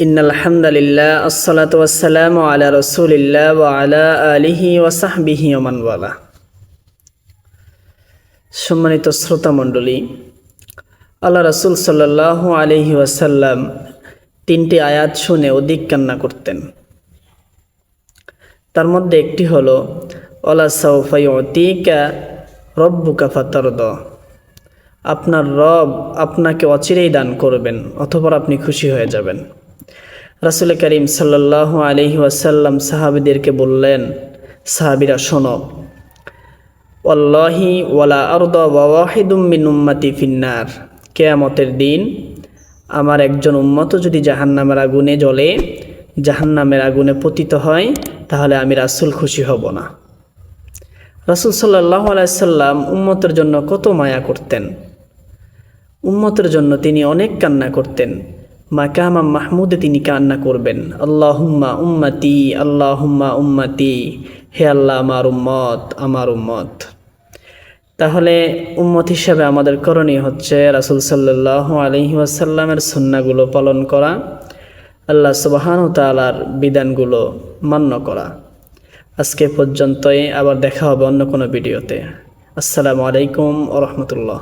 ইন্নাল হামদালিল্লাহ আসসালাতু ওয়াসসালামু আলা রাসূলিল্লাহ ওয়া আলা আলিহি ওয়া সাহবিহি ওয়া মান ওয়ালা। সম্মানিত শ্রোতা মণ্ডলী, আল্লাহ রাসূল সাল্লাল্লাহু আলাইহি ওয়াসাল্লাম তিনটি আয়াত শুনে অধিক কান্না করতেন। তার মধ্যে একটি হলো ওয়ালা সাউফা ইউতিকা রব্বুকা ফাতারদা, আপনার রব আপনাকে অচিরেই দান করবেন, অতঃপর আপনি খুশি হয়ে যাবেন। রাসূল করিম সাল্লাল্লাহু আলাইহি ওয়াসাল্লাম সাহাবীদেরকে বললেন, সাহাবীরা শোনো, ওয়াল্লাহি ওয়ালা আরদা ওয়া ওয়াহিদুম মিন উম্মতি ফিন্নার, কিয়ামতের দিন আমার একজন উম্মত যদি জাহান্নামের আগুনে জ্বলে, জাহান্নামের আগুনে পতিত হয়, তাহলে আমি রাসূল খুশি হব না। রাসূল সাল্লাল্লাহু আলাইহি সাল্লাম উম্মতের জন্য কত মায়া করতেন, উম্মতের জন্য তিনি অনেক কান্না করতেন। মাকামা মাহমুদে তিনি কান্না করবেন, আল্লাহুম্মা উম্মতি, আল্লাহুম্মা উম্মতি, হে আল্লাহ আমার উম্মত, আমার উম্মত। তাহলে উম্মত হিসাবে আমাদের করণীয় হচ্ছে রাসূল সাল্লাল্লাহু আলাইহি ওয়াসাল্লামের সুন্নাহগুলো পালন করা, আল্লাহ সুবহানাহু ওয়া তাআলার বিধানগুলো মান্য করা। আজকে পর্যন্তই, আবার দেখা হবে অন্য কোনো ভিডিওতে। আসসালামু আলাইকুম ওয়া রাহমাতুল্লাহ।